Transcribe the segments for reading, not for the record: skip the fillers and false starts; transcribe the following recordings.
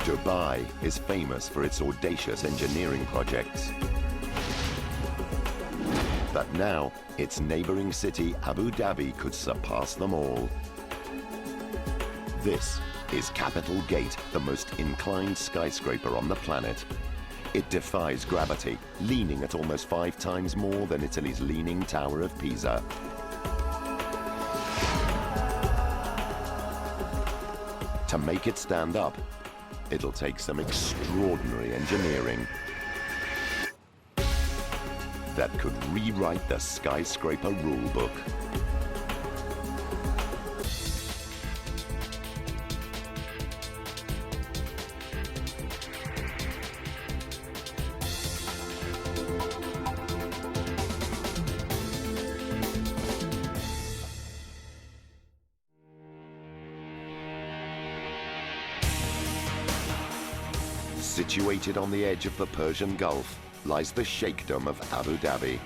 Dubai is famous for its audacious engineering projects. But now, its neighboring city, Abu Dhabi, could surpass them all. This is Capitol Gate, the most inclined skyscraper on the planet. It defies gravity, leaning at almost 5 times more than Italy's Leaning Tower of Pisa. To make it stand up, it'll take some extraordinary engineering that could rewrite the skyscraper rulebook. Situated on the edge of the Persian Gulf lies the Sheikhdom of Abu Dhabi.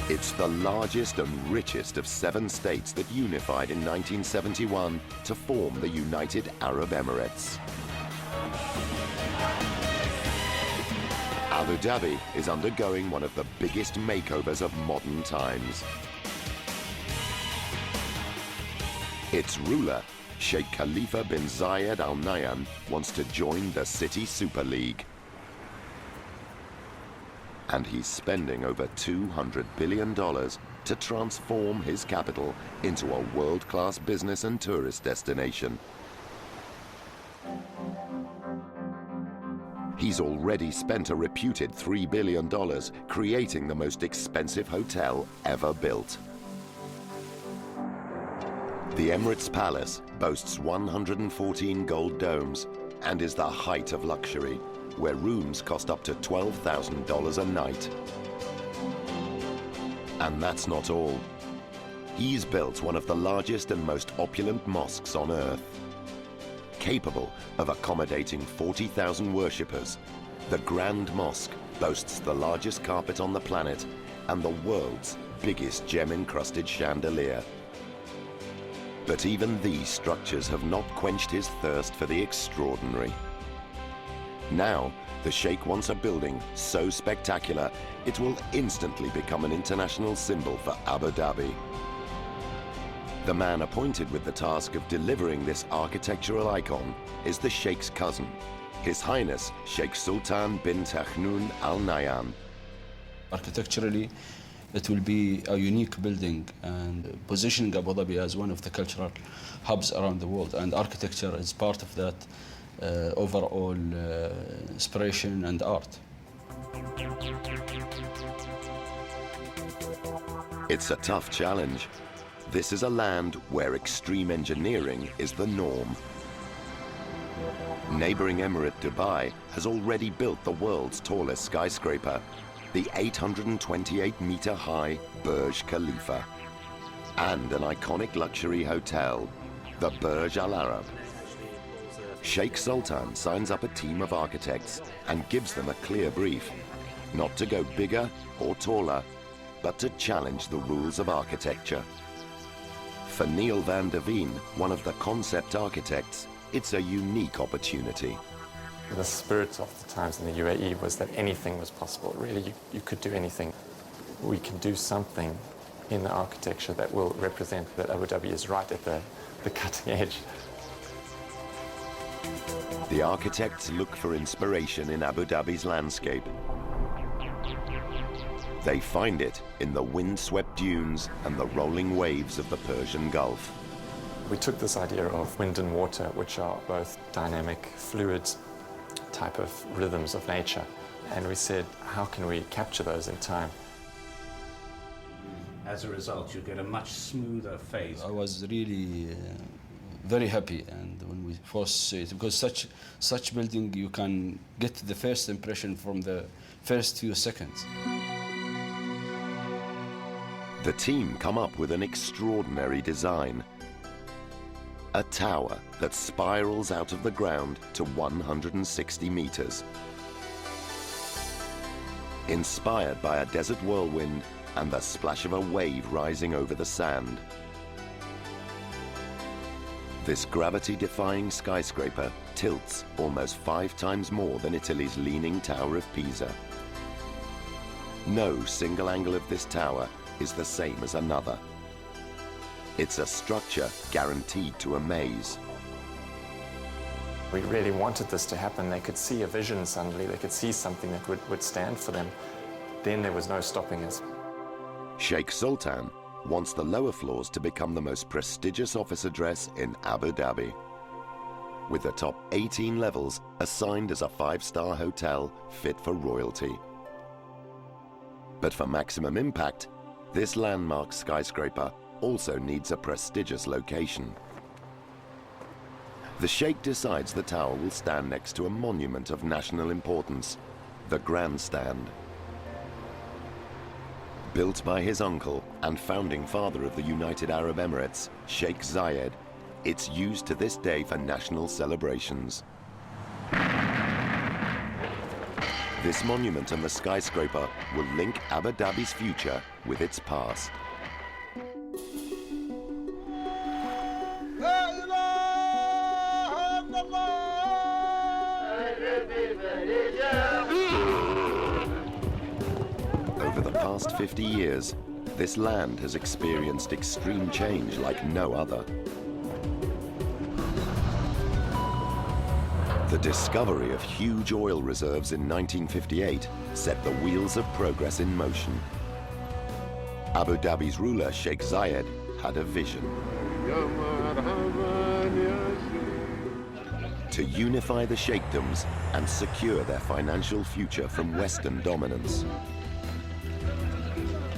It's the largest and richest of 7 states that unified in 1971 to form the United Arab Emirates. Abu Dhabi is undergoing one of the biggest makeovers of modern times. Its ruler, Sheikh Khalifa bin Zayed Al Nahyan, wants to join the City Super League. And he's spending over $200 billion to transform his capital into a world-class business and tourist destination. He's already spent a reputed $3 billion creating the most expensive hotel ever built. The Emirates Palace boasts 114 gold domes and is the height of luxury, where rooms cost up to $12,000 a night. And that's not all. He's built one of the largest and most opulent mosques on Earth. Capable of accommodating 40,000 worshippers, the Grand Mosque boasts the largest carpet on the planet and the world's biggest gem-encrusted chandelier. But even these structures have not quenched his thirst for the extraordinary. Now, the Sheikh wants a building so spectacular, it will instantly become an international symbol for Abu Dhabi. The man appointed with the task of delivering this architectural icon is the Sheikh's cousin, His Highness Sheikh Sultan bin Tahnoon Al Nahyan. Architecturally, it will be a unique building and positioning Abu Dhabi as one of the cultural hubs around the world. And architecture is part of that overall inspiration and art. It's a tough challenge. This is a land where extreme engineering is the norm. Neighboring Emirate Dubai has already built the world's tallest skyscraper, the 828-meter-high Burj Khalifa, and an iconic luxury hotel, the Burj Al Arab. Sheikh Sultan signs up a team of architects and gives them a clear brief, not to go bigger or taller, but to challenge the rules of architecture. For Neil van der Veen, one of the concept architects, it's a unique opportunity. The spirit of the times in the UAE was that anything was possible. Really, you could do anything. We can do something in the architecture that will represent that Abu Dhabi is right at the cutting edge. The architects look for inspiration in Abu Dhabi's landscape. They find it in the wind-swept dunes and the rolling waves of the Persian Gulf. We took this idea of wind and water, which are both dynamic, fluid type of rhythms of nature, and we said, how can we capture those in time? As a result, you get a much smoother phase. I was really very happy, and when we first see it, because such building, you can get the first impression from the first few seconds. The team come up with an extraordinary design. A tower that spirals out of the ground to 160 meters. Inspired by a desert whirlwind and the splash of a wave rising over the sand. This gravity-defying skyscraper tilts almost 5 times more than Italy's Leaning Tower of Pisa. No single angle of this tower is the same as another. It's a structure guaranteed to amaze. We really wanted this to happen. They could see a vision suddenly. They could see something that would stand for them. Then there was no stopping us. Sheikh Sultan wants the lower floors to become the most prestigious office address in Abu Dhabi, with the top 18 levels assigned as a 5-star hotel fit for royalty. But for maximum impact, this landmark skyscraper also needs a prestigious location. The Sheikh decides the tower will stand next to a monument of national importance, the Grandstand. Built by his uncle and founding father of the United Arab Emirates, Sheikh Zayed, it's used to this day for national celebrations. This monument and the skyscraper will link Abu Dhabi's future with its past. Over the past 50 years, this land has experienced extreme change like no other. The discovery of huge oil reserves in 1958 set the wheels of progress in motion. Abu Dhabi's ruler, Sheikh Zayed, had a vision to unify the sheikdoms and secure their financial future from Western dominance.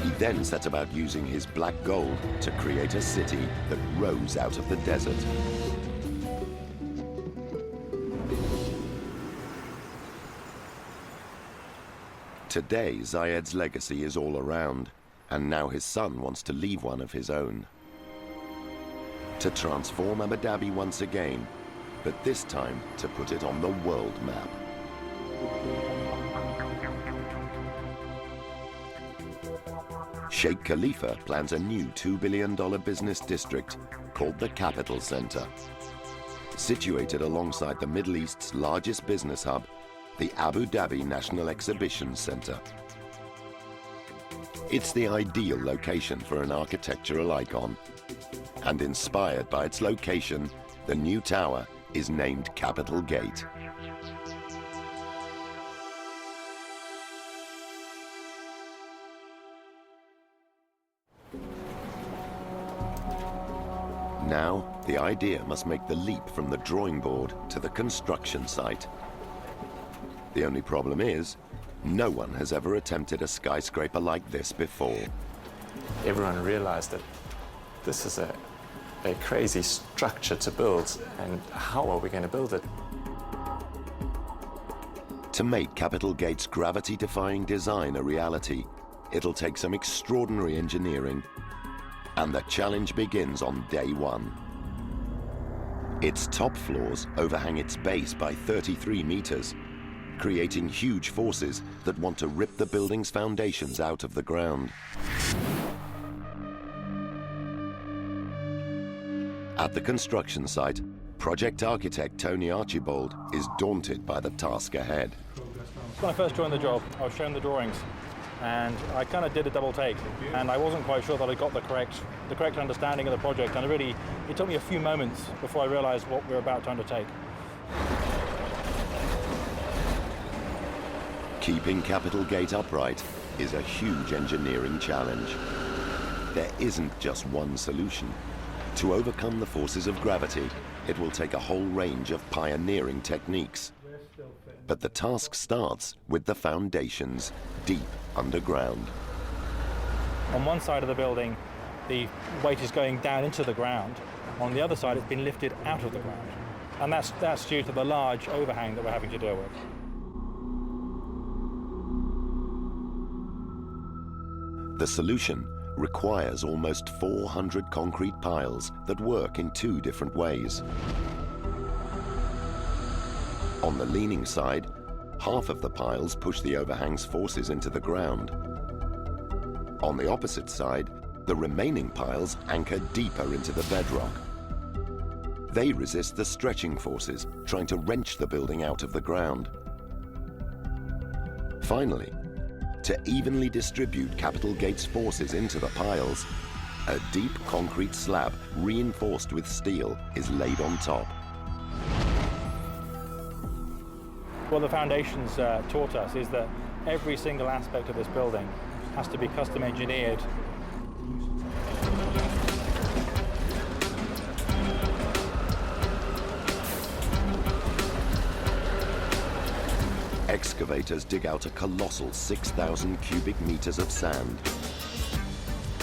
He then set about using his black gold to create a city that rose out of the desert. Today, Zayed's legacy is all around, and now his son wants to leave one of his own. To transform Abu Dhabi once again, but this time to put it on the world map. Sheikh Khalifa plans a new $2 billion business district called the Capital Center. Situated alongside the Middle East's largest business hub, the Abu Dhabi National Exhibition Center. It's the ideal location for an architectural icon. And inspired by its location, the new tower is named Capital Gate. Now, the idea must make the leap from the drawing board to the construction site. The only problem is, no one has ever attempted a skyscraper like this before. Everyone realized that this is a crazy structure to build, and how are we going to build it? To make Capital Gate's gravity-defying design a reality, it'll take some extraordinary engineering, and the challenge begins on day one. Its top floors overhang its base by 33 meters, creating huge forces that want to rip the building's foundations out of the ground. At the construction site, project architect Tony Archibald is daunted by the task ahead. When I first joined the job, I was shown the drawings, and I kind of did a double take, and I wasn't quite sure that I got the correct understanding of the project, and it took me a few moments before I realized what we were about to undertake. Keeping Capital Gate upright is a huge engineering challenge. There isn't just one solution. To overcome the forces of gravity, it will take a whole range of pioneering techniques. But the task starts with the foundations, deep underground. On one side of the building, the weight is going down into the ground. On the other side, it's been lifted out of the ground. And that's due to the large overhang that we're having to deal with. The solution requires almost 400 concrete piles that work in 2 different ways. On the leaning side, half of the piles push the overhang's forces into the ground. On the opposite side, the remaining piles anchor deeper into the bedrock. They resist the stretching forces, trying to wrench the building out of the ground. Finally, to evenly distribute Capital Gate's forces into the piles, a deep concrete slab reinforced with steel is laid on top. What the foundations taught us is that every single aspect of this building has to be custom engineered. Excavators dig out a colossal 6,000 cubic meters of sand.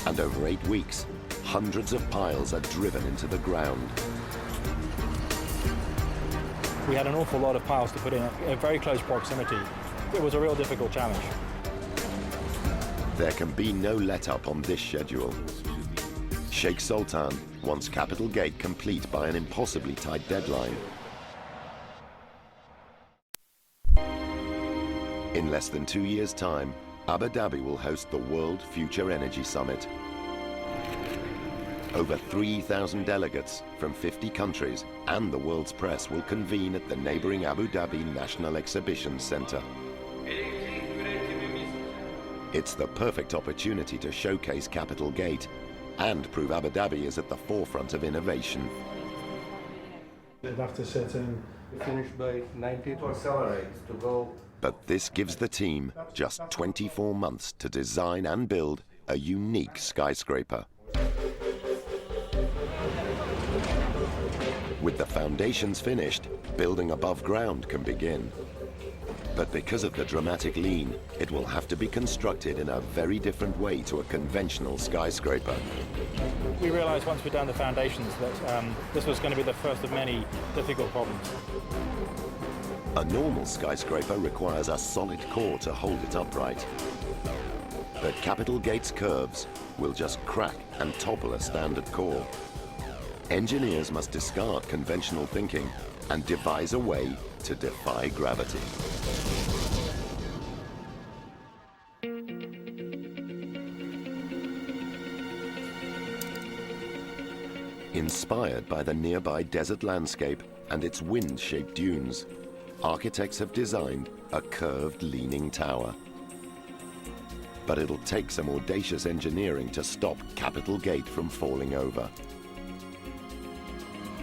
And over 8 weeks, hundreds of piles are driven into the ground. We had an awful lot of piles to put in very close proximity. It was a real difficult challenge. There can be no let-up on this schedule. Sheikh Sultan wants Capital Gate complete by an impossibly tight deadline. In less than 2 years' time, Abu Dhabi will host the World Future Energy Summit. Over 3,000 delegates from 50 countries and the world's press will convene at the neighboring Abu Dhabi National Exhibition Centre. It's the perfect opportunity to showcase Capital Gate and prove Abu Dhabi is at the forefront of innovation. Dr. Seton finished by 90 to accelerate to go. But this gives the team just 24 months to design and build a unique skyscraper. With the foundations finished, building above ground can begin. But because of the dramatic lean, it will have to be constructed in a very different way to a conventional skyscraper. We realized once we'd done the foundations that this was going to be the first of many difficult problems. A normal skyscraper requires a solid core to hold it upright. But Capital Gate's curves will just crack and topple a standard core. Engineers must discard conventional thinking and devise a way to defy gravity. Inspired by the nearby desert landscape and its wind-shaped dunes, architects have designed a curved leaning tower. But it'll take some audacious engineering to stop Capital Gate from falling over.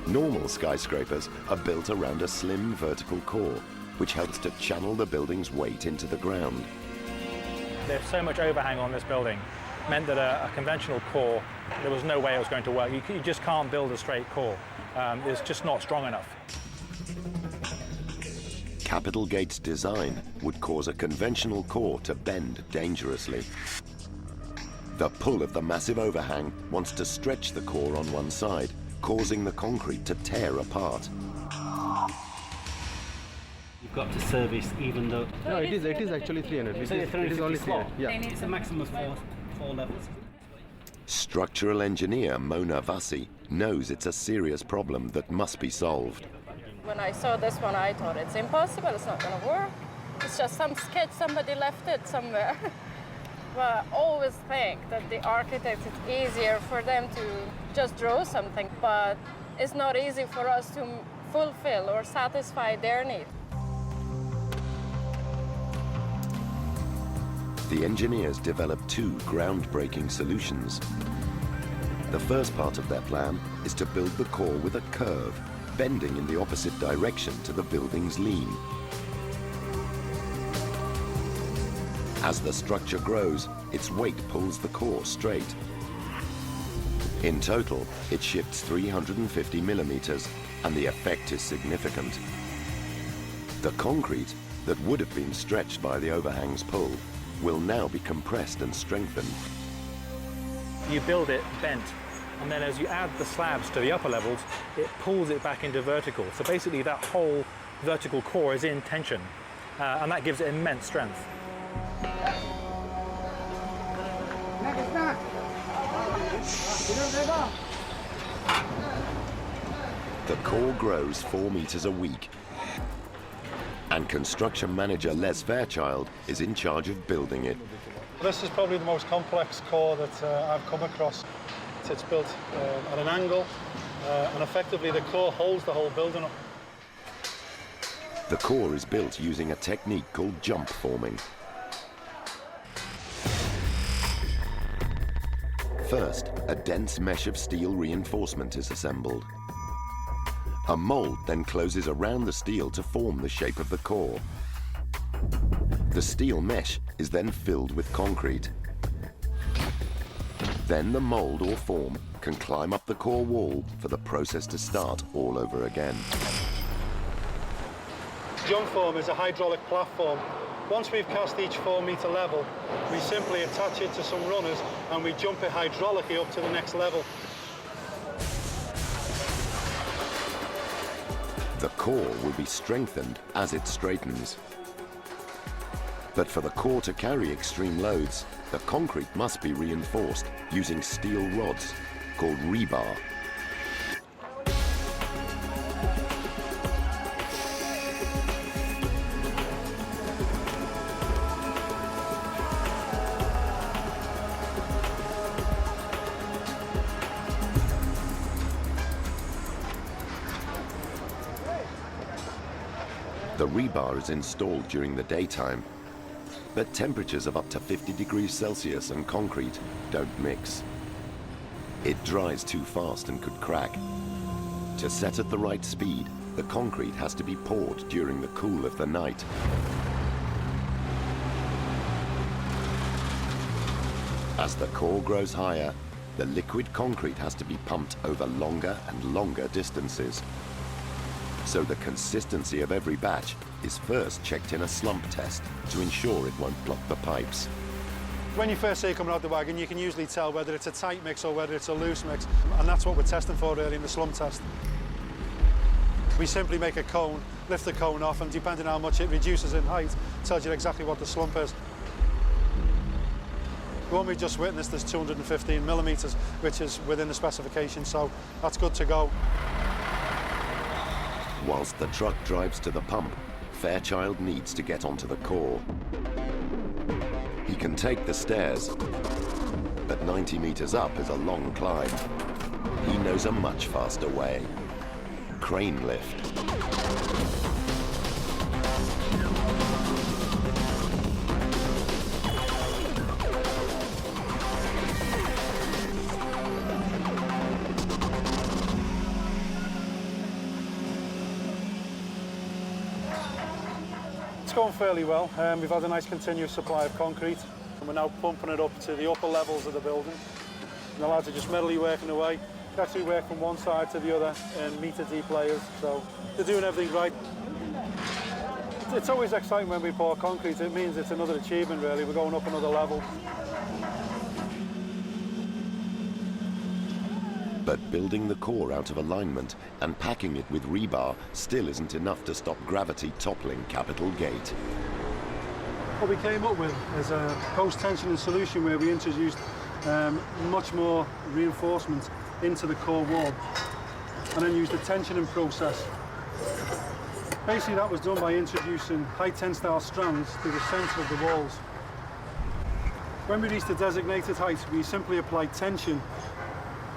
Normal skyscrapers are built around a slim vertical core, which helps to channel the building's weight into the ground. There's so much overhang on this building, meant that a conventional core, there was no way it was going to work. You just can't build a straight core. It's just not strong enough. Capital Gate's design would cause a conventional core to bend dangerously. The pull of the massive overhang wants to stretch the core on one side, causing the concrete to tear apart. You've got to service even though... No, it is actually 300. So It is only 300. Yeah. It's a maximum of four levels. Structural engineer Mona Vassi knows it's a serious problem that must be solved. When I saw this one, I thought it's impossible, it's not going to work. It's just some sketch, somebody left it somewhere. But I always think that the architects, it's easier for them to just draw something, but it's not easy for us to fulfill or satisfy their need. The engineers developed two groundbreaking solutions. The first part of their plan is to build the core with a curve, bending in the opposite direction to the building's lean. As the structure grows, its weight pulls the core straight. In total, it shifts 350 millimeters, and the effect is significant. The concrete that would have been stretched by the overhang's pull will now be compressed and strengthened. You build it bent, and then as you add the slabs to the upper levels, it pulls it back into vertical. So basically that whole vertical core is in tension, and that gives it immense strength. The core grows 4 meters a week, and construction manager Les Fairchild is in charge of building it. This is probably the most complex core that I've come across. It's built at an angle, and effectively the core holds the whole building up. The core is built using a technique called jump forming. First, a dense mesh of steel reinforcement is assembled. A mold then closes around the steel to form the shape of the core. The steel mesh is then filled with concrete. Then the mold or form can climb up the core wall for the process to start all over again. Jump form is a hydraulic platform. Once we've cast each 4-metre level, we simply attach it to some runners and we jump it hydraulically up to the next level. The core will be strengthened as it straightens. But for the core to carry extreme loads, the concrete must be reinforced using steel rods called rebar. The rebar is installed during the daytime, but temperatures of up to 50 degrees Celsius and concrete don't mix. It dries too fast and could crack. To set at the right speed, the concrete has to be poured during the cool of the night. As the core grows higher, the liquid concrete has to be pumped over longer and longer distances. So the consistency of every batch is first checked in a slump test to ensure it won't block the pipes. When you first see it coming out the wagon, you can usually tell whether it's a tight mix or whether it's a loose mix, and that's what we're testing for really in the slump test. We simply make a cone, lift the cone off, and depending on how much it reduces in height, tells you exactly what the slump is. The one we just witnessed is 215 millimetres, which is within the specification, so that's good to go. Whilst the truck drives to the pump, Fairchild needs to get onto the core. He can take the stairs, but 90 meters up is a long climb. He knows a much faster way. Crane lift. It's going fairly well. We've had a nice continuous supply of concrete, and we're now pumping it up to the upper levels of the building. And the lads are just steadily working away. They actually work from one side to the other in metre deep layers, so they're doing everything right. It's always exciting when we pour concrete. It means it's another achievement really. We're going up another level. But building the core out of alignment and packing it with rebar still isn't enough to stop gravity toppling Capitol Gate. What we came up with is a post-tensioning solution where we introduced much more reinforcement into the core wall and then used the tensioning process. Basically that was done by introducing high tensile strands to the centre of the walls. When we reach the designated height, we simply apply tension.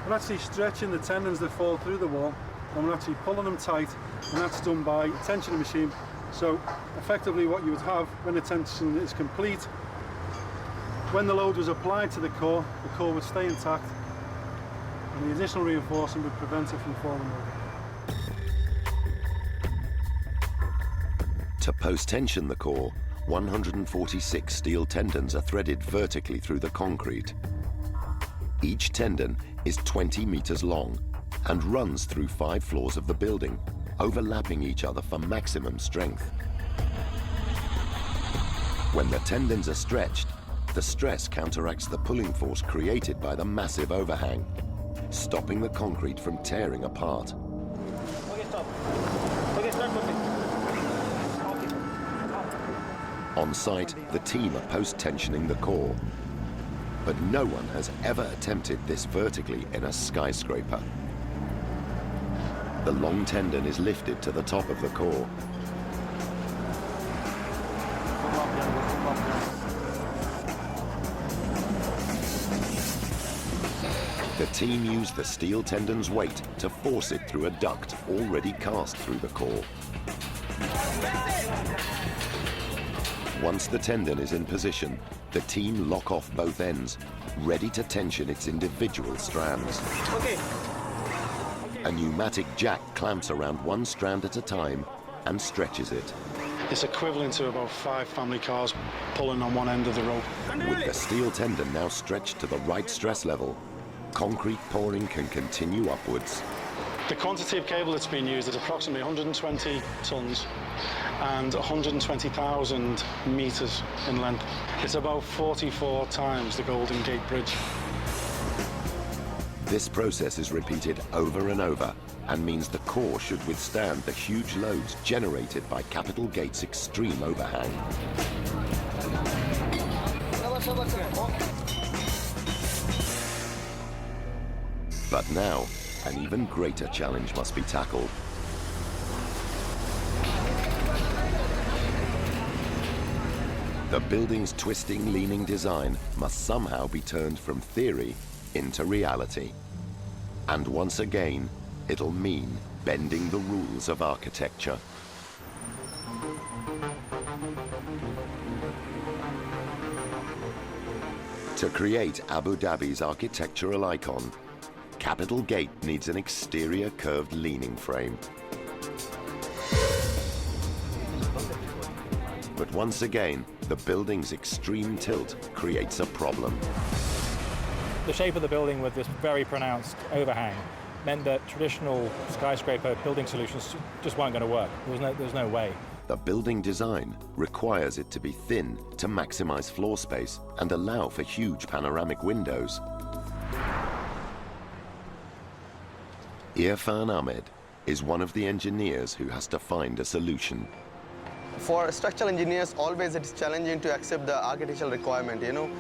We're actually stretching the tendons that fall through the wall, and we're actually pulling them tight, and that's done by a tensioning machine. So effectively what you would have when the tension is complete, when the load was applied to the core would stay intact, and the additional reinforcement would prevent it from falling over. To post-tension the core, 146 steel tendons are threaded vertically through the concrete. Each tendon is 20 meters long and runs through 5 floors of the building, overlapping each other for maximum strength. When the tendons are stretched, the stress counteracts the pulling force created by the massive overhang, stopping the concrete from tearing apart. Okay, stop. Okay, start moving. On site, the team are post-tensioning the core. But no one has ever attempted this vertically in a skyscraper. The long tendon is lifted to the top of the core. The team used the steel tendon's weight to force it through a duct already cast through the core. Once the tendon is in position, the team lock off both ends, ready to tension its individual strands. Okay. A pneumatic jack clamps around one strand at a time and stretches it. It's equivalent to about 5 family cars pulling on one end of the rope. With the steel tendon now stretched to the right stress level, concrete pouring can continue upwards. The quantity of cable that's been used is approximately 120 tons and 120,000 meters in length. It's about 44 times the Golden Gate Bridge. This process is repeated over and over and means the core should withstand the huge loads generated by Capitol Gate's extreme overhang. But now, an even greater challenge must be tackled. The building's twisting, leaning design must somehow be turned from theory into reality. And once again, it'll mean bending the rules of architecture. To create Abu Dhabi's architectural icon, Capitol Gate needs an exterior curved leaning frame. But once again, the building's extreme tilt creates a problem. The shape of the building with this very pronounced overhang meant that traditional skyscraper building solutions just weren't going to work. There's no way. The building design requires it to be thin to maximize floor space and allow for huge panoramic windows. Irfan Ahmed is one of the engineers who has to find a solution. For structural engineers, always it's challenging to accept the architectural requirement, you know.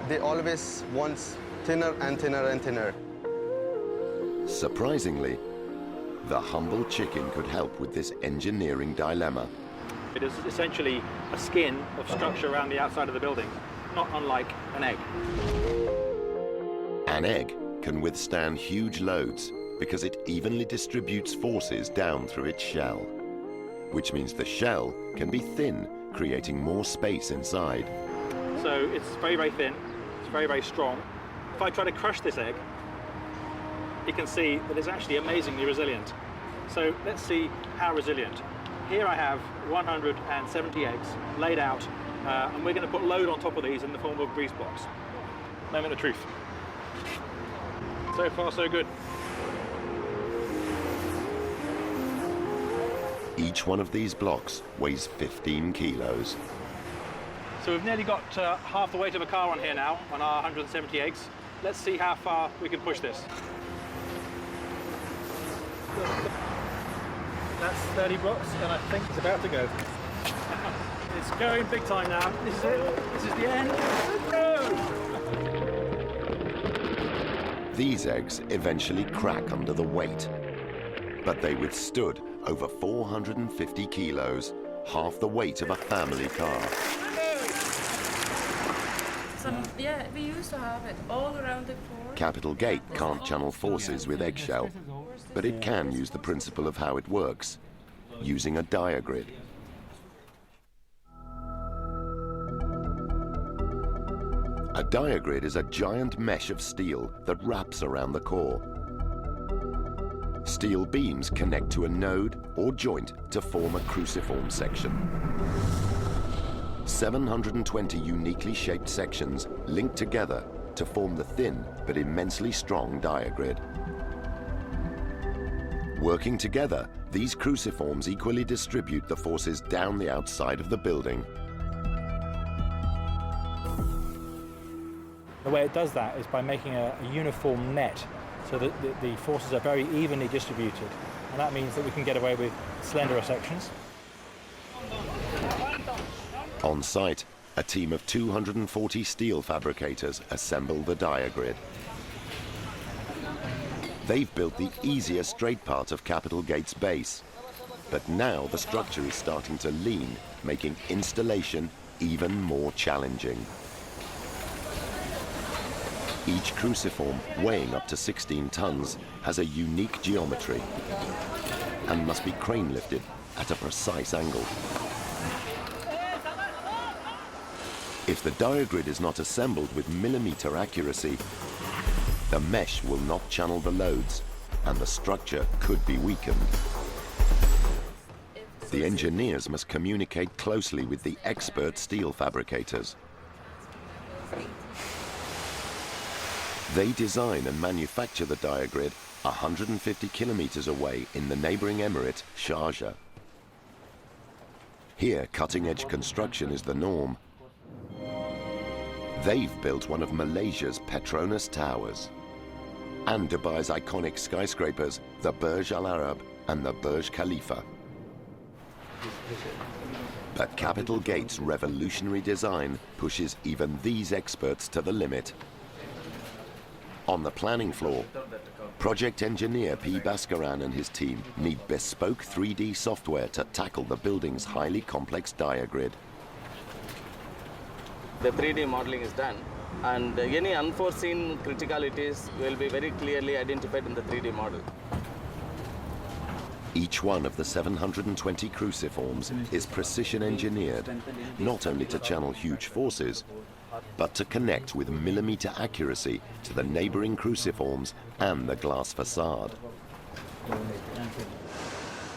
They always want thinner and thinner and thinner. Surprisingly, the humble chicken could help with this engineering dilemma. It is essentially a skin of structure around the outside of the building, not unlike an egg. An egg can withstand huge loads because it evenly distributes forces down through its shell, which means the shell can be thin, creating more space inside. So it's very, very thin, it's very, very strong. If I try to crush this egg, you can see that it's actually amazingly resilient. So let's see how resilient. Here I have 170 eggs laid out, and we're going to put load on top of these in the form of grease blocks. Moment of truth. So far, so good. Each one of these blocks weighs 15 kilos. So we've nearly got half the weight of a car on here now, on our 170 eggs. Let's see how far we can push this. That's 30 blocks, and I think it's about to go. It's going big time now. This is it. This is the end. Go! These eggs eventually crack under the weight, but they withstood over 450 kilos, half the weight of a family car. Yeah, we used to have it all around the floor. Capitol Gate can't channel forces with eggshell, but it can use the principle of how it works, using a diagrid. A diagrid is a giant mesh of steel that wraps around the core. Steel beams connect to a node or joint to form a cruciform section. 720 uniquely shaped sections link together to form the thin but immensely strong diagrid. Working together, these cruciforms equally distribute the forces down the outside of the building. The way it does that is by making a uniform net, so that the forces are very evenly distributed, and that means that we can get away with slenderer sections. On site, a team of 240 steel fabricators assemble the diagrid. They've built the easier straight part of Capitol Gate's base, but now the structure is starting to lean, making installation even more challenging. Each cruciform, weighing up to 16 tons, has a unique geometry and must be crane lifted at a precise angle. If the diagrid is not assembled with millimeter accuracy, the mesh will not channel the loads and the structure could be weakened. The engineers must communicate closely with the expert steel fabricators. They design and manufacture the diagrid 150 kilometers away in the neighboring emirate, Sharjah. Here, cutting-edge construction is the norm. They've built one of Malaysia's Petronas Towers and Dubai's iconic skyscrapers, the Burj Al Arab and the Burj Khalifa. But Capital Gate's revolutionary design pushes even these experts to the limit. On the planning floor, project engineer P. Bhaskaran and his team need bespoke 3D software to tackle the building's highly complex diagrid. The 3D modeling is done, and any unforeseen criticalities will be very clearly identified in the 3D model. Each one of the 720 cruciforms is precision engineered, not only to channel huge forces, but to connect with millimeter accuracy to the neighboring cruciforms and the glass facade.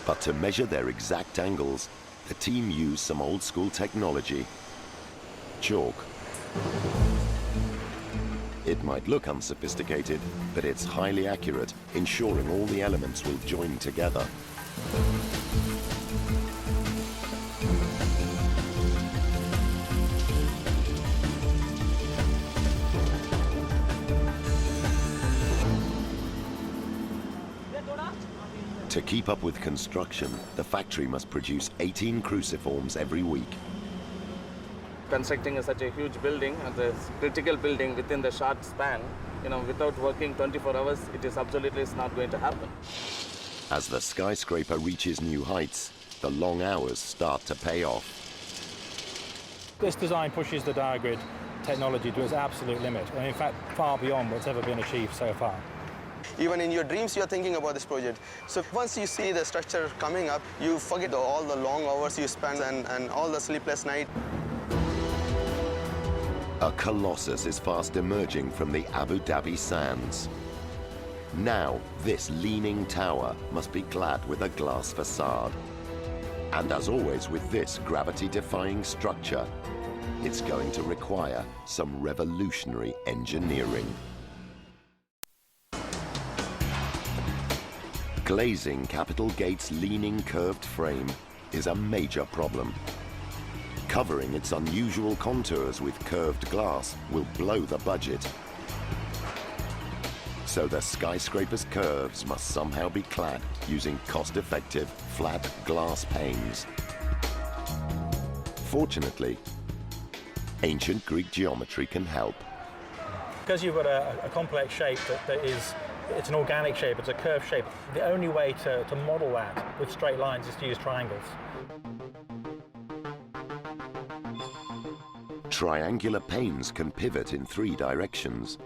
But to measure their exact angles, the team used some old-school technology: chalk. It might look unsophisticated, but it's highly accurate, ensuring all the elements will join together. To keep up with construction, the factory must produce 18 cruciforms every week. Constructing such a huge building, a critical building within the short span, without working 24 hours, it is absolutely not going to happen. As the skyscraper reaches new heights, the long hours start to pay off. This design pushes the diagrid technology to its absolute limit, and in fact far beyond what's ever been achieved so far. Even in your dreams, you're thinking about this project. So once you see the structure coming up, you forget all the long hours you spent and all the sleepless nights. A colossus is fast emerging from the Abu Dhabi sands. Now, this leaning tower must be clad with a glass facade. And as always with this gravity-defying structure, it's going to require some revolutionary engineering. Glazing Capital Gate's leaning curved frame is a major problem. Covering its unusual contours with curved glass will blow the budget. So the skyscraper's curves must somehow be clad using cost-effective flat glass panes. Fortunately, ancient Greek geometry can help. Because you've got a complex shape it's an organic shape, it's a curved shape, the only way to model that with straight lines is to use triangles. Triangular panes can pivot in 3 directions,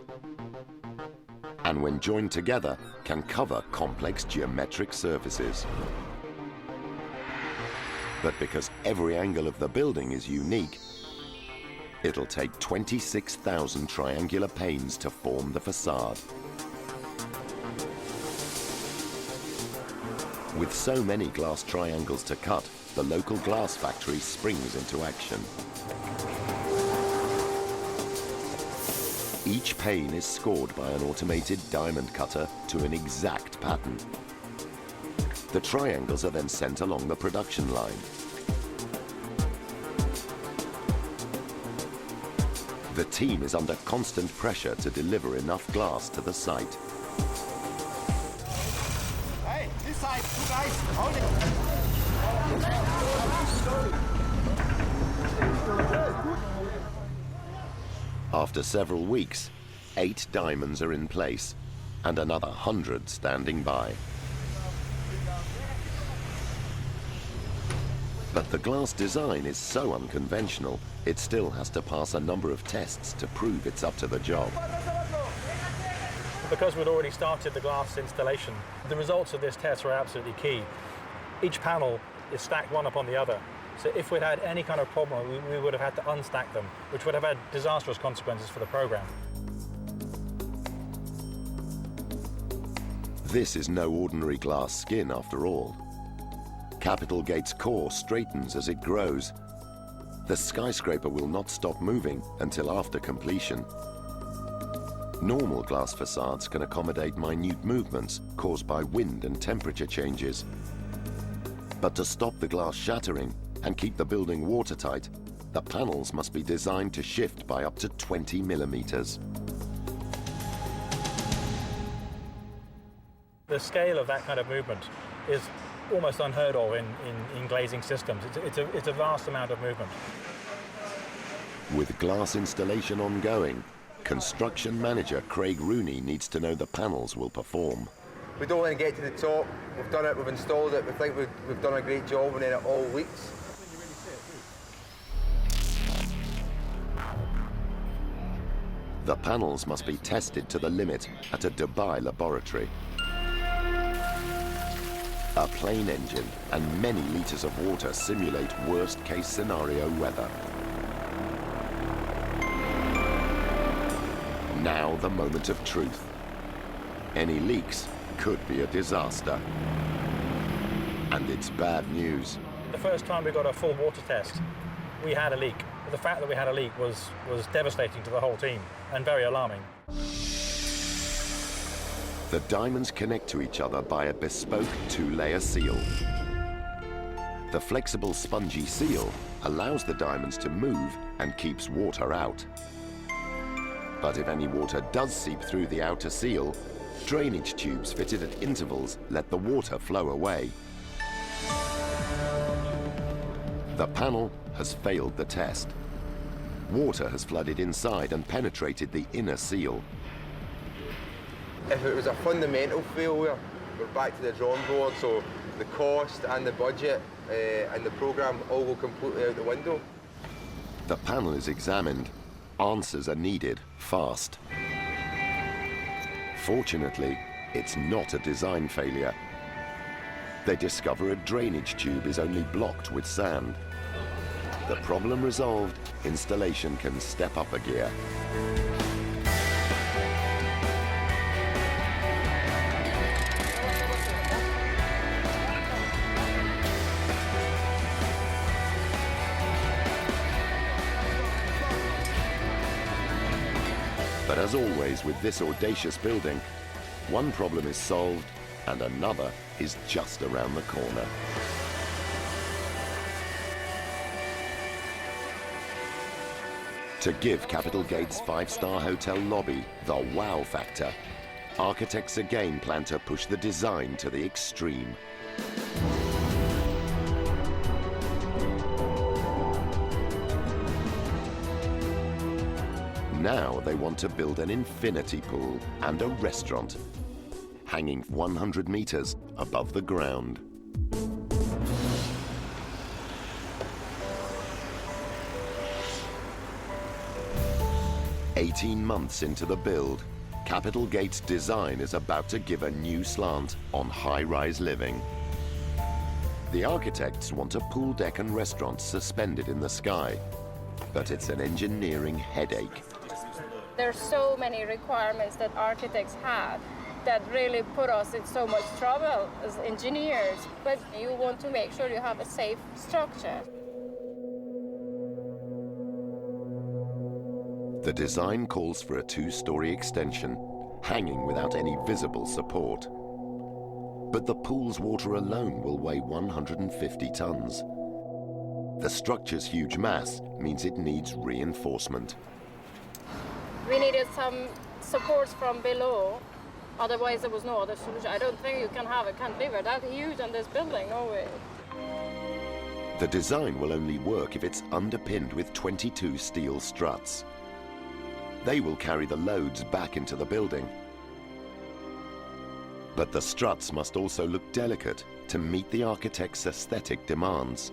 and when joined together can cover complex geometric surfaces. But because every angle of the building is unique, it'll take 26,000 triangular panes to form the facade. With so many glass triangles to cut, the local glass factory springs into action. Each pane is scored by an automated diamond cutter to an exact pattern. The triangles are then sent along the production line. The team is under constant pressure to deliver enough glass to the site. Hey, this side, 2 guys, hold it. After several weeks, 8 diamonds are in place and another 100 standing by. But the glass design is so unconventional, it still has to pass a number of tests to prove it's up to the job. Because we'd already started the glass installation, the results of this test were absolutely key. Each panel is stacked one upon the other. So if we'd had any kind of problem, we would have had to unstack them, which would have had disastrous consequences for the program. This is no ordinary glass skin after all. Capitol Gate's core straightens as it grows. The skyscraper will not stop moving until after completion. Normal glass facades can accommodate minute movements caused by wind and temperature changes. But to stop the glass shattering and keep the building watertight, the panels must be designed to shift by up to 20 millimeters. The scale of that kind of movement is almost unheard of in glazing systems. It's a vast amount of movement. With glass installation ongoing, construction manager Craig Rooney needs to know the panels will perform. We don't want to get to the top. We've done it, we've installed it, we think we've done a great job, and then it all leaks. The panels must be tested to the limit at a Dubai laboratory. A plane engine and many litres of water simulate worst-case scenario weather. Now the moment of truth. Any leaks could be a disaster. And it's bad news. The first time we got a full water test, we had a leak. The fact that we had a leak was devastating to the whole team and very alarming. The diamonds connect to each other by a bespoke two-layer seal. The flexible spongy seal allows the diamonds to move and keeps water out. But if any water does seep through the outer seal, drainage tubes fitted at intervals let the water flow away. The panel has failed the test. Water has flooded inside and penetrated the inner seal. If it was a fundamental failure, we're back to the drawing board, so the cost and the budget and the program all go completely out the window. The panel is examined. Answers are needed fast. Fortunately, it's not a design failure. They discover a drainage tube is only blocked with sand. The problem resolved, installation can step up a gear. But as always with this audacious building, one problem is solved and another is just around the corner. To give Capitol Gate's five-star hotel lobby the wow factor, architects again plan to push the design to the extreme. Now they want to build an infinity pool and a restaurant, hanging 100 meters above the ground. "18 months into the build, Capitol Gate's design is about to give a new slant on high-rise living. The architects want a pool deck and restaurant suspended in the sky, but it's an engineering headache. There's so many requirements that architects have that really put us in so much trouble as engineers, but you want to make sure you have a safe structure. The design calls for a two-story extension, hanging without any visible support. But the pool's water alone will weigh 150 tons. The structure's huge mass means it needs reinforcement. We needed some supports from below, otherwise there was no other solution. I don't think you can have a cantilever that huge on this building, no way. The design will only work if it's underpinned with 22 steel struts. They will carry the loads back into the building. But the struts must also look delicate to meet the architect's aesthetic demands.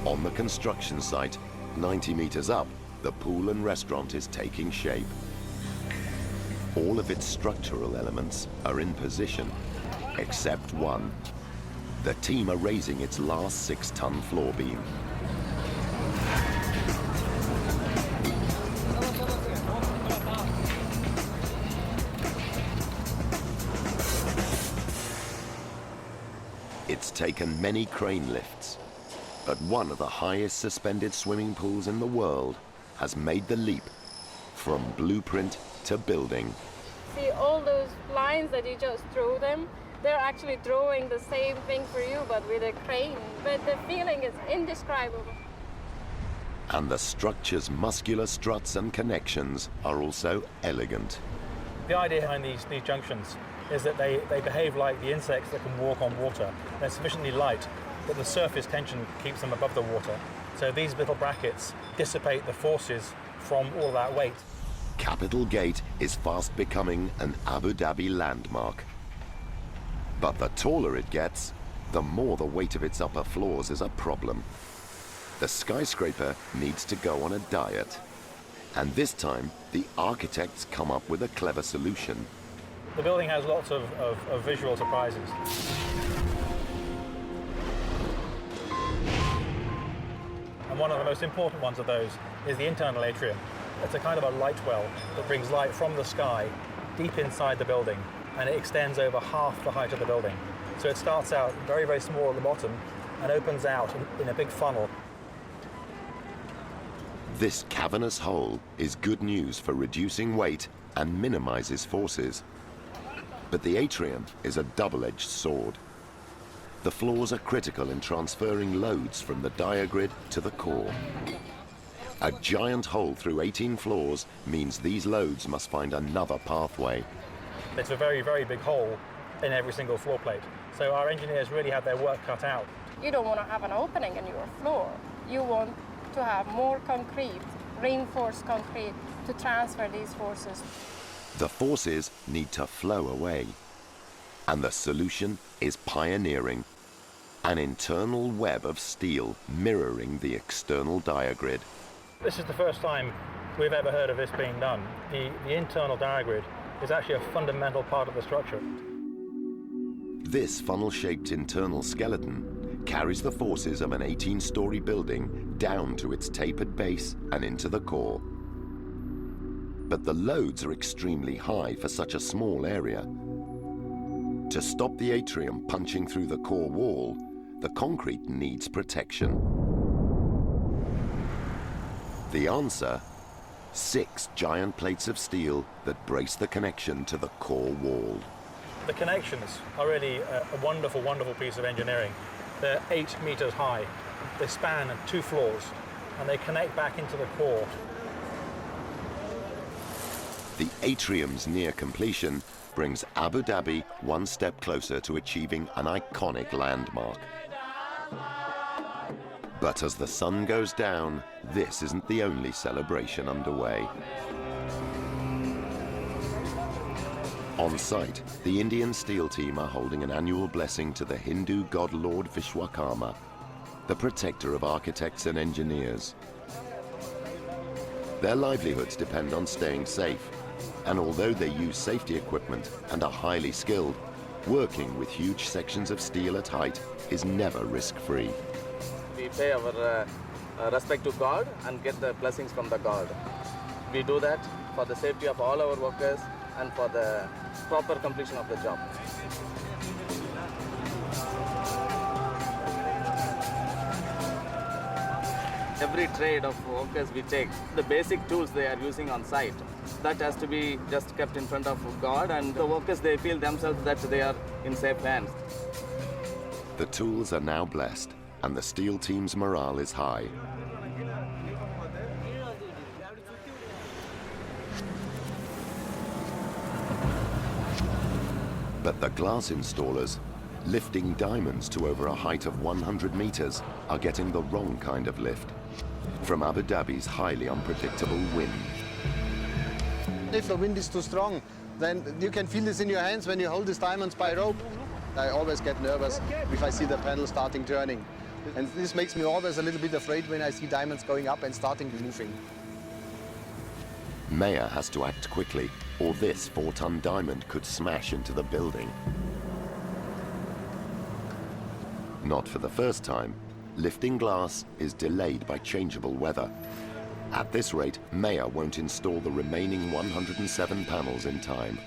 On the construction site, 90 meters up, the pool and restaurant is taking shape. All of its structural elements are in position, except one. The team are raising its last 6-ton floor beam. It's taken many crane lifts, but one of the highest suspended swimming pools in the world has made the leap from blueprint to building. See all those lines that you just drew them? They're actually drawing the same thing for you, but with a crane. But the feeling is indescribable. And the structure's muscular struts and connections are also elegant. The idea behind these junctions is that they behave like the insects that can walk on water. They're sufficiently light that the surface tension keeps them above the water. So these little brackets dissipate the forces from all that weight. Capitol Gate is fast becoming an Abu Dhabi landmark. But the taller it gets, the more the weight of its upper floors is a problem. The skyscraper needs to go on a diet. And this time, the architects come up with a clever solution. The building has lots of visual surprises. And one of the most important ones of those is the internal atrium. It's a kind of a light well that brings light from the sky deep inside the building, and it extends over half the height of the building. So it starts out very, very small at the bottom and opens out in a big funnel. This cavernous hole is good news for reducing weight and minimizes forces. But the atrium is a double-edged sword. The floors are critical in transferring loads from the diagrid to the core. A giant hole through 18 floors means these loads must find another pathway. It's a very, very big hole in every single floor plate. So our engineers really had their work cut out. You don't want to have an opening in your floor. You want to have more concrete, reinforced concrete, to transfer these forces. The forces need to flow away. And the solution is pioneering. An internal web of steel mirroring the external diagrid. This is the first time we've ever heard of this being done. The internal diagrid is actually a fundamental part of the structure. This funnel-shaped internal skeleton carries the forces of an 18-story building down to its tapered base and into the core. But the loads are extremely high for such a small area. To stop the atrium punching through the core wall, the concrete needs protection. The answer? 6 giant plates of steel that brace the connection to the core wall. The connections are really a wonderful, wonderful piece of engineering. They're 8 meters high. They span 2 floors, and they connect back into the core. The atrium's near completion brings Abu Dhabi one step closer to achieving an iconic landmark. But as the sun goes down, this isn't the only celebration underway. On site, the Indian steel team are holding an annual blessing to the Hindu god Lord Vishwakarma, the protector of architects and engineers. Their livelihoods depend on staying safe, and although they use safety equipment and are highly skilled, working with huge sections of steel at height is never risk-free. We pay our respect to God and get the blessings from the God. We do that for the safety of all our workers and for the proper completion of the job. Every trade of workers we take, the basic tools they are using on site, that has to be just kept in front of God, and the workers, they feel themselves that they are in safe hands. The tools are now blessed, and the steel team's morale is high. But the glass installers, lifting diamonds to over a height of 100 meters, are getting the wrong kind of lift from Abu Dhabi's highly unpredictable wind. If the wind is too strong, then you can feel this in your hands when you hold these diamonds by rope. I always get nervous if I see the panel starting turning. And this makes me always a little bit afraid when I see diamonds going up and starting moving. Meyer has to act quickly, or this 4-ton diamond could smash into the building. Not for the first time, lifting glass is delayed by changeable weather. At this rate, Meyer won't install the remaining 107 panels in time.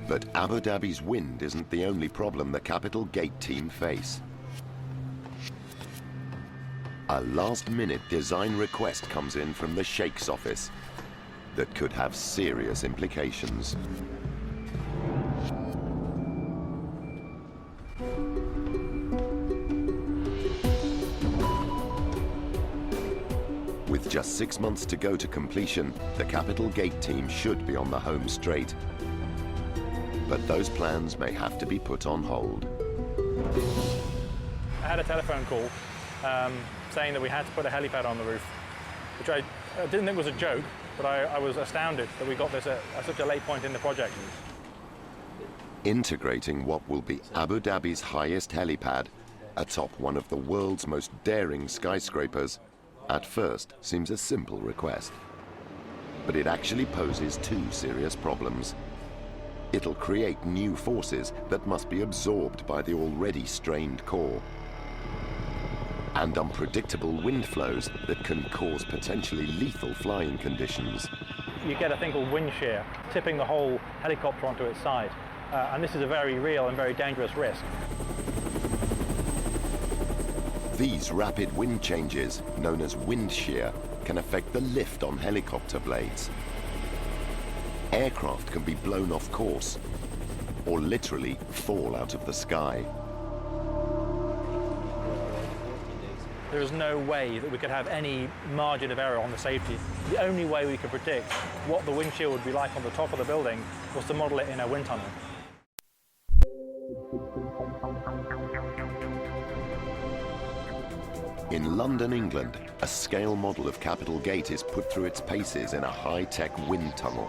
But Abu Dhabi's wind isn't the only problem the Capital Gate team face. A last-minute design request comes in from the Sheikh's office that could have serious implications. With just 6 months to go to completion, the Capital Gate team should be on the home straight. But those plans may have to be put on hold. I had a telephone call saying that we had to put a helipad on the roof, which I didn't think was a joke, but I was astounded that we got this at such a late point in the project. Integrating what will be Abu Dhabi's highest helipad atop one of the world's most daring skyscrapers at first seems a simple request. But it actually poses 2 serious problems. It'll create new forces that must be absorbed by the already strained core. And unpredictable wind flows that can cause potentially lethal flying conditions. You get a thing called wind shear, tipping the whole helicopter onto its side. And this is a very real and very dangerous risk. These rapid wind changes, known as wind shear, can affect the lift on helicopter blades. Aircraft can be blown off course, or literally fall out of the sky. There is no way that we could have any margin of error on the safety. The only way we could predict what the wind shear would be like on the top of the building was to model it in a wind tunnel. In London, England, a scale model of Capital Gate is put through its paces in a high-tech wind tunnel.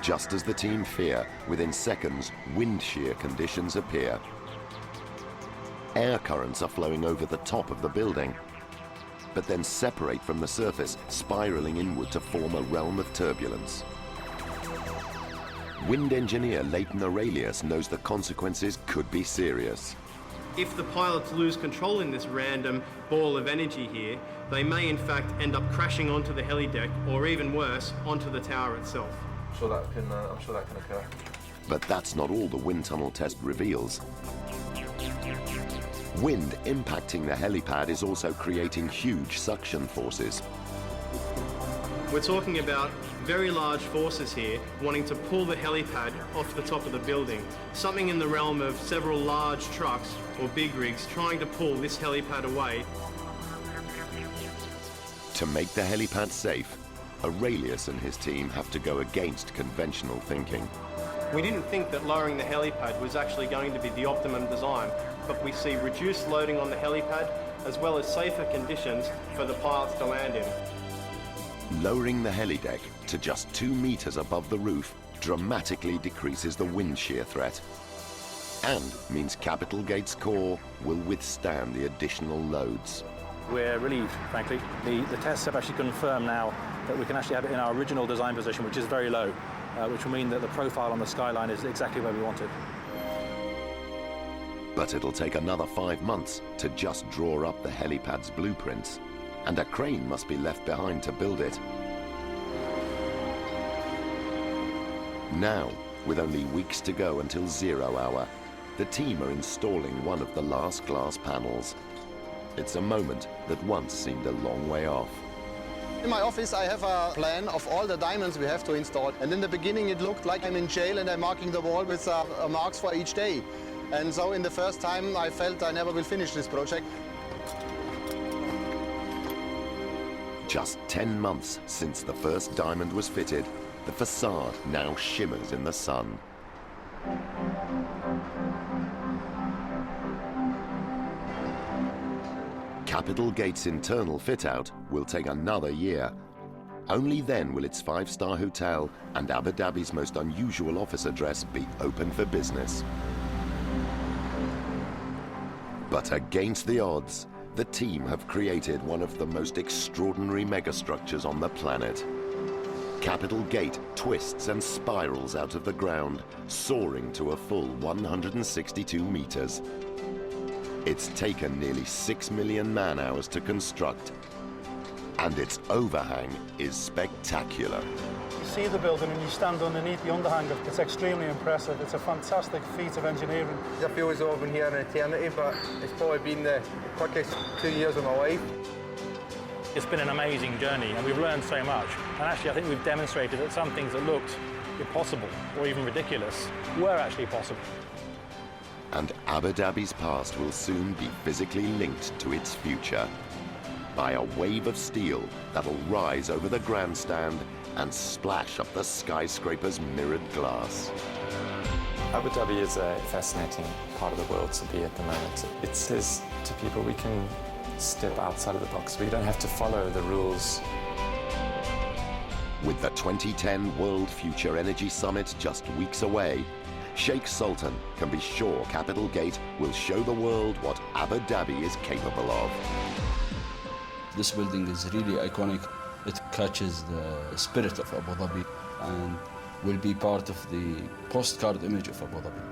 Just as the team fear, within seconds, wind shear conditions appear. Air currents are flowing over the top of the building, but then separate from the surface, spiraling inward to form a realm of turbulence. Wind engineer Leighton Aurelius knows the consequences could be serious. If the pilots lose control in this random ball of energy here, they may in fact end up crashing onto the helideck, or even worse, onto the tower itself. I'm sure that can occur. But that's not all the wind tunnel test reveals. Wind impacting the helipad is also creating huge suction forces. We're talking about very large forces here wanting to pull the helipad off the top of the building. Something in the realm of several large trucks or big rigs trying to pull this helipad away. To make the helipad safe, Aurelius and his team have to go against conventional thinking. We didn't think that lowering the helipad was actually going to be the optimum design, but we see reduced loading on the helipad as well as safer conditions for the pilots to land in. Lowering the helideck to just 2 meters above the roof dramatically decreases the wind shear threat and means Capital Gate's core will withstand the additional loads. We're relieved, frankly. The tests have actually confirmed now that we can actually have it in our original design position, which is very low, which will mean that the profile on the skyline is exactly where we want it. But it'll take another 5 months to just draw up the helipad's blueprints, and a crane must be left behind to build it. Now, with only weeks to go until 0 hour, the team are installing one of the last glass panels. It's a moment that once seemed a long way off. In my office I have a plan of all the diamonds we have to install, and in the beginning it looked like I'm in jail and I'm marking the wall with marks for each day. And so in the first time I felt I never will finish this project. Just 10 months since the first diamond was fitted, the facade now shimmers in the sun. Capital Gate's internal fit-out will take another year. Only then will its 5-star hotel and Abu Dhabi's most unusual office address be open for business. But against the odds, the team have created one of the most extraordinary megastructures on the planet. Capitol Gate twists and spirals out of the ground, soaring to a full 162 meters. It's taken nearly 6 million man-hours to construct, and its overhang is spectacular. You see the building and you stand underneath the underhang. It's extremely impressive. It's a fantastic feat of engineering. I feel as though I've been here an eternity, but it's probably been the quickest 2 years of my life. It's been an amazing journey and we've learned so much. And actually I think we've demonstrated that some things that looked impossible or even ridiculous were actually possible. And Abu Dhabi's past will soon be physically linked to its future by a wave of steel that'll rise over the grandstand and splash up the skyscraper's mirrored glass. Abu Dhabi is a fascinating part of the world to be at the moment. It says to people we can step outside of the box. We don't have to follow the rules. With the 2010 World Future Energy Summit just weeks away, Sheikh Sultan can be sure Capitol Gate will show the world what Abu Dhabi is capable of. This building is really iconic. It catches the spirit of Abu Dhabi and will be part of the postcard image of Abu Dhabi.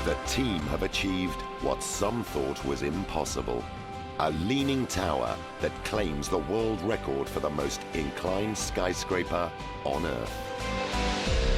The team have achieved what some thought was impossible. A leaning tower that claims the world record for the most inclined skyscraper on Earth.